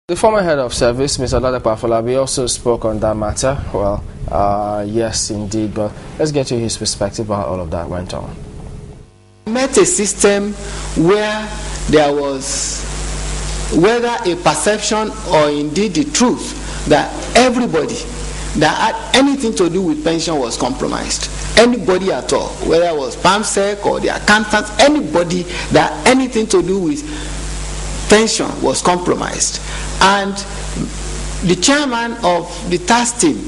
The former head of service, Mr. Ladapo Afolabi, also spoke on that matter. Well, yes, indeed, but let's get to his perspective about all of that went on. Met a system where there was, whether a perception or indeed the truth, that everybody that had anything to do with pension was compromised. Anybody at all, whether it was PAMSEC or the accountants, anybody that had anything to do with pension was compromised. And the chairman of the task team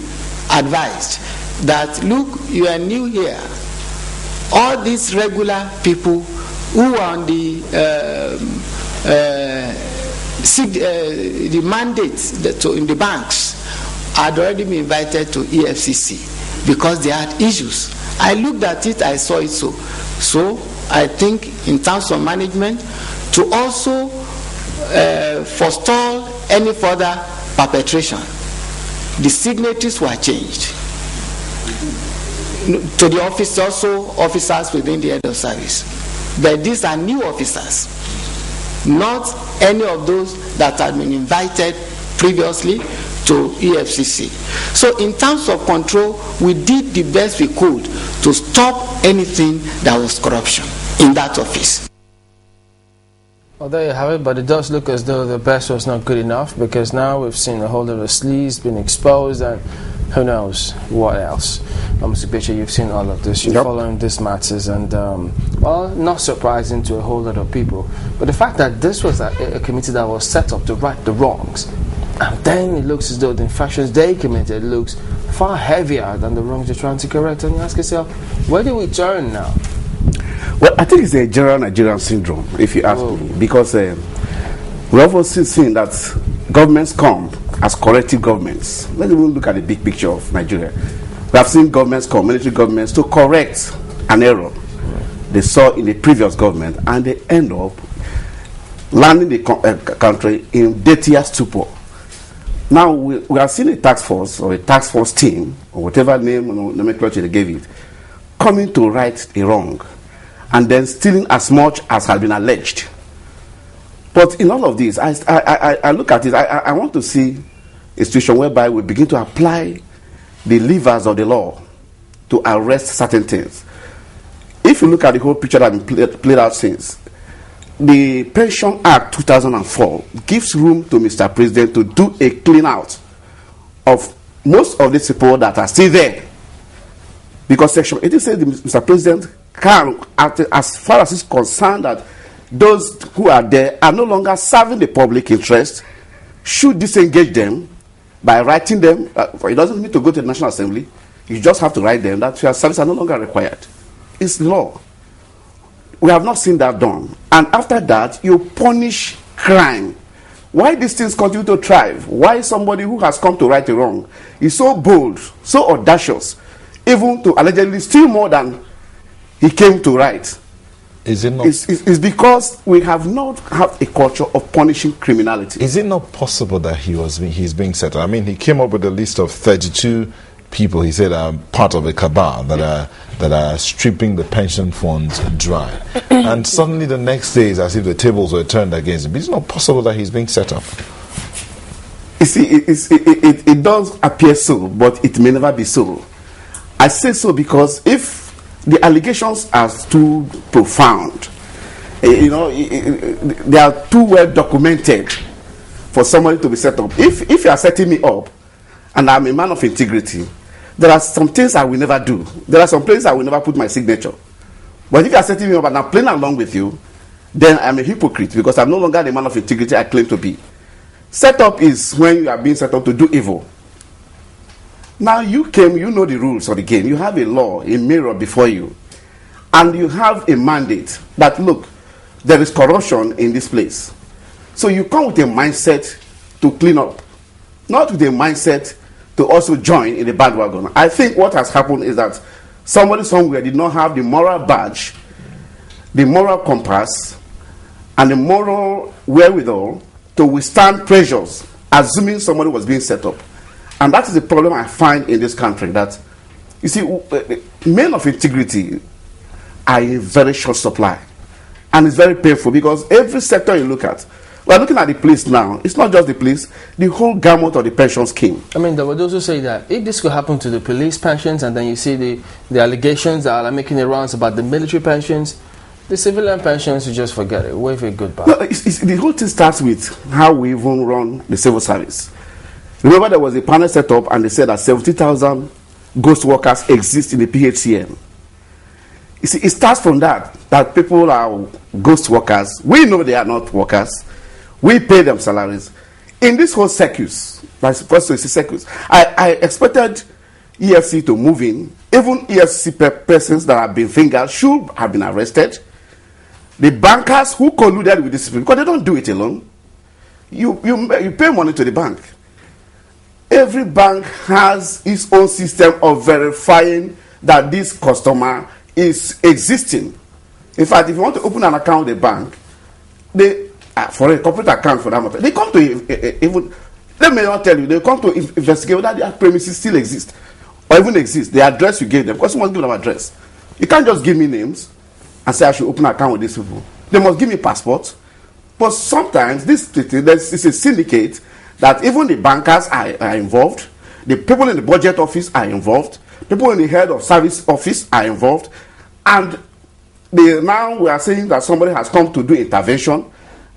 advised that, look, you are new here. All these regular people who are on the mandates in the banks had already been invited to EFCC because they had issues. I looked at it, I saw it so. So I think in terms of management, to also forestall any further perpetration, the signatories were changed to the office, also officers within the head of service. But these are new officers, not any of those that had been invited previously to EFCC. So in terms of control, we did the best we could to stop anything that was corruption in that office. Well, there you have it, but it does look as though the best was not good enough, because now we've seen a whole lot of sleaze being exposed, and who knows what else. Mr. Ugbeche, you've seen all of this, you're following these matters, and well, not surprising to a whole lot of people, but the fact that this was a committee that was set up to right the wrongs, and then it looks as though the infractions they committed looks far heavier than the wrongs they're trying to correct, and you ask yourself, where do we turn now? Well, I think it's a general Nigerian syndrome, if you ask me, because we often seen that governments come as corrective governments. Let's even look at the big picture of Nigeria. We have seen governments come, military governments, to correct an error they saw in the previous government, and they end up landing the country in dirtier stupor. Now, we have seen a task force or a task force team, or whatever name or nomenclature they gave it, coming to right a wrong, and then stealing as much as has been alleged. But in all of this, I look at it, I want to see a situation whereby we begin to apply the levers of the law to arrest certain things. If you look at the whole picture that has been played out since, the Pension Act 2004 gives room to Mr. President to do a clean out of most of these people that are still there. Because Section 80 says Mr. President can, as far as it's concerned, that those who are there are no longer serving the public interest, should disengage them by writing them. It doesn't need to go to the National Assembly. You just have to write them that your services are no longer required. It's law. We have not seen that done. And after that, you punish crime. Why these things continue to thrive? Why somebody who has come to right a wrong is so bold, so audacious, even to allegedly steal more than he came to right? Is it not? It's because we have not had a culture of punishing criminality. Is it not possible that he's being set up? I mean, he came up with a list of 32 people, he said, are part of a cabal that are stripping the pension funds dry. And suddenly the next day is as if the tables were turned against him. It's not possible that he's being set up. You see, it does appear so, but it may never be so. I say so because if the allegations are too profound, they are too well documented for somebody to be set up. If you are setting me up and I'm a man of integrity, there are some things I will never do. There are some places I will never put my signature. But if you are setting me up and I'm playing along with you, then I'm a hypocrite because I'm no longer the man of integrity I claim to be. Set up is when you are being set up to do evil. Now you know the rules of the game. You have a law, a mirror before you, and you have a mandate that, look, there is corruption in this place. So you come with a mindset to clean up, not with a mindset to also join in the bandwagon. I think what has happened is that somebody somewhere did not have the moral badge, the moral compass, and the moral wherewithal to withstand pressures, assuming somebody was being set up. And that is the problem I find in this country, that, you see, men of integrity are in very short supply. And it's very painful because every sector you look at, We are looking at the police now. It's not just the police, the whole gamut of the pension scheme. I mean, there were those who say that if this could happen to the police pensions, and then you see the allegations that are making the rounds about the military pensions, the civilian pensions, you just forget it. Wave it goodbye. No, the whole thing starts with how we even run the civil service. Remember, there was a panel set up, and they said that 70,000 ghost workers exist in the PHCN. You see, it starts from that people are ghost workers. We know they are not workers. We pay them salaries. In this whole circus, that's supposed to say circus, I expected EFC to move in. Even EFC persons that have been fingered should have been arrested. The bankers who colluded with this people, because they don't do it alone. You pay money to the bank. Every bank has its own system of verifying that this customer is existing. In fact, if you want to open an account with a bank, they for a corporate account for that matter, they come to even, let me not tell you, they come to investigate whether their premises still exist or even exist. The address you gave them, because someone give them address. You can't just give me names and say I should open an account with these people. They must give me passports. But sometimes this is a syndicate that even the bankers are involved, the people in the budget office are involved, people in the head of service office are involved, and now we are saying that somebody has come to do intervention,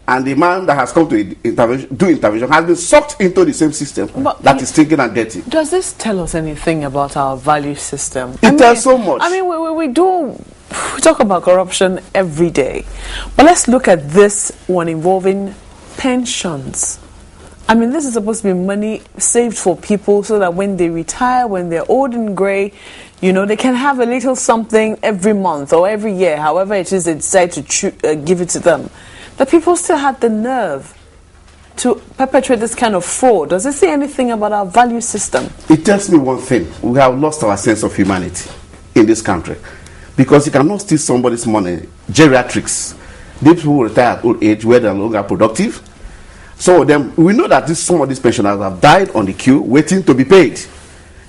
and the man that has come to do intervention has been sucked into the same system that is stinking and dirty. Does this tell us anything about our value system? It tells so much. I mean, we talk about corruption every day, but let's look at this one involving pensions. I mean, this is supposed to be money saved for people so that when they retire, when they're old and grey, you know, they can have a little something every month or every year, however it is they decide to give it to them. The people still had the nerve to perpetrate this kind of fraud. Does it say anything about our value system? It tells me one thing. We have lost our sense of humanity in this country. Because you cannot steal somebody's money. Geriatrics. These people who retire at old age where they're no longer productive. So them, we know that some of these pensioners have died on the queue waiting to be paid.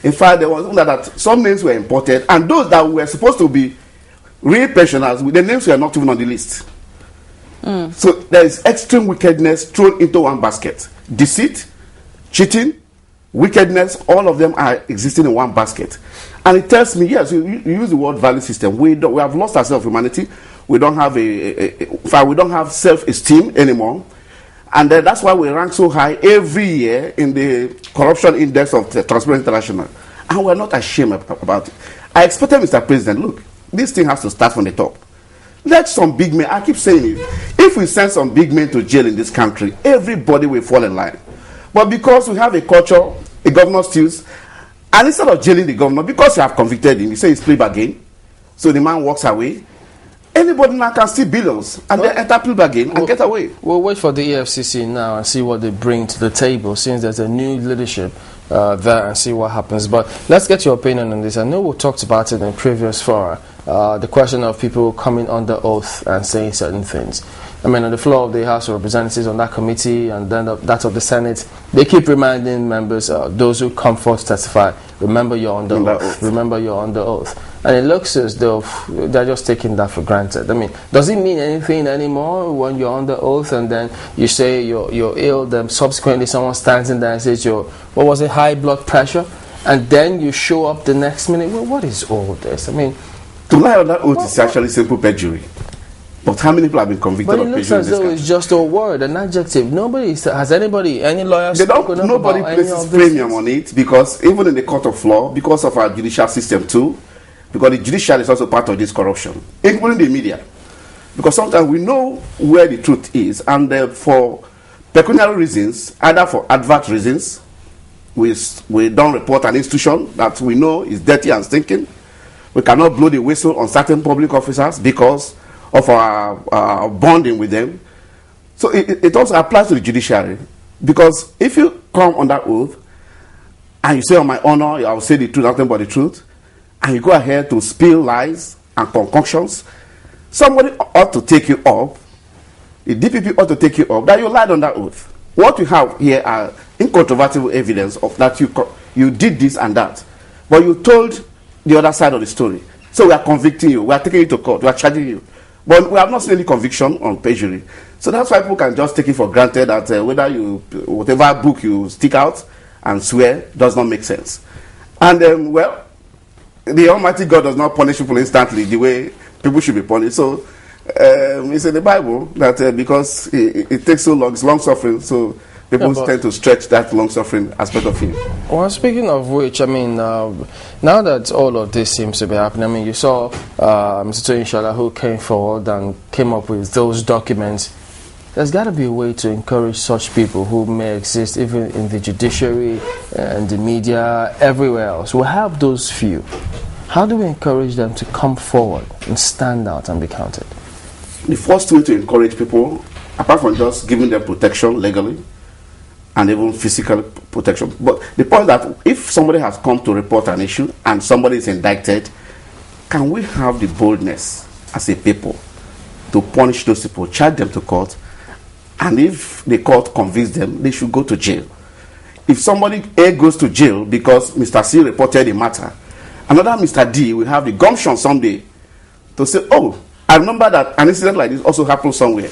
In fact, there was that some names were imported, and those that were supposed to be real pensioners, the names were not even on the list. So there is extreme wickedness thrown into one basket. Deceit, cheating, wickedness, all of them are existing in one basket. And it tells me, yes, you use the word value system. We have lost our self-humanity. We don't have we don't have self-esteem anymore. And that's why we rank so high every year in the corruption index of the Transparency International. And we're not ashamed about it. I expected, Mr. President, look, this thing has to start from the top. Let some big men, I keep saying it, if we send some big men to jail in this country, everybody will fall in line. But because we have a culture, a governor steals, and instead of jailing the governor, because you have convicted him, you say it's plea bargain, so the man walks away, anybody now can steal billions and then enter plea bargain and get away. We'll wait for the EFCC now and see what they bring to the table, since there's a new leadership there, and see what happens. But let's get your opinion on this. I know we talked about it in previous fora, the question of people coming under oath and saying certain things. I mean, on the floor of the House of Representatives on that committee and then that of the Senate, they keep reminding members, those who come forth to testify, remember you're under oath. Remember you're under oath. And it looks as though they're just taking that for granted. I mean, does it mean anything anymore when you're under oath and then you say you're ill, then subsequently someone stands in there and says what was it, high blood pressure? And then you show up the next minute. Well, what is all this? I mean, to lie on that oath is actually simple perjury. But how many people have been convicted of perjury? But it looks as though it's just a word, an adjective. Any lawyer spoken up nobody about places any of premium on it, because even in the court of law, because of our judicial system too, because the judiciary is also part of this corruption, including the media. Because sometimes we know where the truth is, and for pecuniary reasons, either for advert reasons, we don't report an institution that we know is dirty and stinking. We cannot blow the whistle on certain public officers because of our bonding with them. So it also applies to the judiciary, because if you come under oath and you say, on my honor, I will say the truth, nothing but the truth, and you go ahead to spill lies and concoctions, somebody ought to take you up, the DPP ought to take you up, that you lied on that oath. What we have here are incontrovertible evidence of that you did this and that, but you told the other side of the story. So we are convicting you, we are taking you to court, we are charging you. But we have not seen any conviction on perjury. So that's why people can just take it for granted that whether whatever book you stick out and swear does not make sense. And well, the Almighty God does not punish people instantly the way people should be punished. So it's in the Bible that because it takes so long, it's long suffering, so people tend to stretch that long suffering aspect of him. Well, speaking of which, I mean, now that all of this seems to be happening, I mean, you saw Mr. Inshallah who came forward and came up with those documents. There's got to be a way to encourage such people who may exist even in the judiciary and the media, everywhere else. We have those few. How do we encourage them to come forward and stand out and be counted? The first way to encourage people, apart from just giving them protection legally and even physical protection, but the point that if somebody has come to report an issue and somebody is indicted, can we have the boldness as a people to punish those people, charge them to court, and if the court convicts them, they should go to jail. If somebody A goes to jail because Mr. C reported the matter, another Mr. D will have the gumption someday to say, oh, I remember that an incident like this also happened somewhere.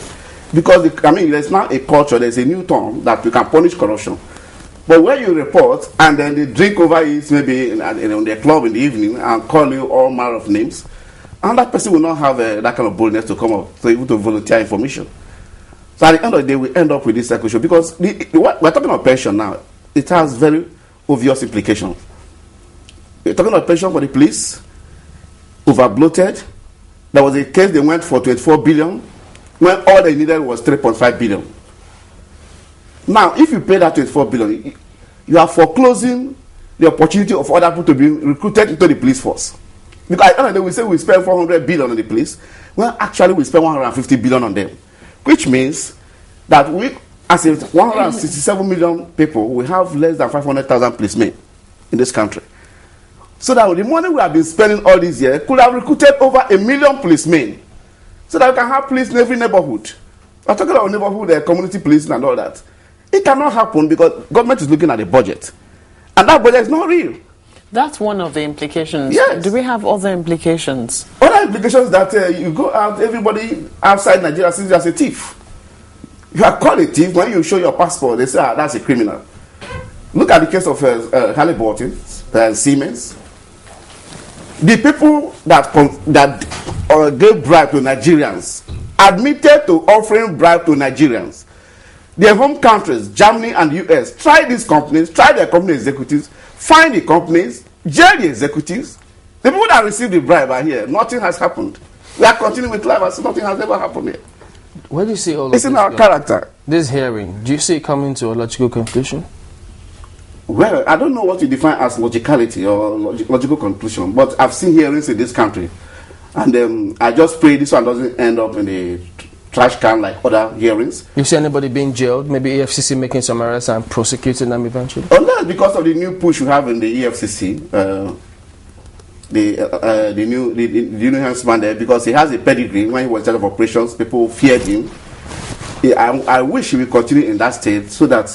Because, there's now a culture, there's a new term that we can punish corruption. But when you report and then they drink over it maybe in their club in the evening and call you all manner of names, and that person will not have that kind of boldness to come up, to volunteer information. So at the end of the day, we end up with this circulation because we're talking about pension now. It has very obvious implications. We're talking about pension for the police, over-bloated. There was a case they went for 24 billion when all they needed was 3.5 billion. Now, if you pay that 24 billion, you are foreclosing the opportunity of other people to be recruited into the police force. Because at the end of the day, we say we spend 400 billion on the police, when actually we spend 150 billion on them. Which means that we, as 167 million people, we have less than 500,000 policemen in this country. So that the money we have been spending all these years could have recruited over 1 million policemen. So that we can have police in every neighborhood. I'm talking about neighborhood, community policing and all that. It cannot happen because government is looking at the budget. And that budget is not real. That's one of the implications. Yes. Do we have other implications? Other implications that you go out, everybody outside Nigeria sees you as a thief. You are called a thief when you show your passport. They say, that's a criminal. Look at the case of Halliburton and Siemens. The people that gave bribe to Nigerians admitted to offering bribe to Nigerians. Their home countries, Germany and US, try these companies, try their company executives, find the companies, jail the executives. The people that received the bribe are here. Nothing has happened. We are continuing with life as nothing has ever happened here. Where do you see all of this? It's in our character. This hearing, do you see it coming to a logical conclusion? Well, I don't know what you define as logicality or logical conclusion, but I've seen hearings in this country. And I just pray this one doesn't end up in the trash can like other hearings. You see anybody being jailed? Maybe EFCC making some arrests and prosecuting them eventually? Unless because of the new push we have in the EFCC, the new henchman there, because he has a pedigree. When he was head of operations, people feared him. I wish he will continue in that state so that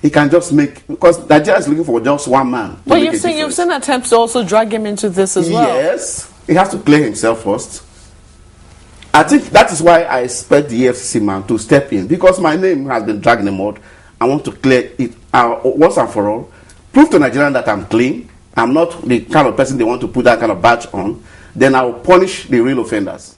he can just make, because Nigeria is looking for just one man. But you've seen attempts to also drag him into this as well. Yes, he has to clear himself first. I think that is why I expect the EFCC man to step in, because my name has been dragged in the mud. I want to clear it once and for all. Prove to Nigerians that I'm clean. I'm not the kind of person they want to put that kind of badge on. Then I'll punish the real offenders.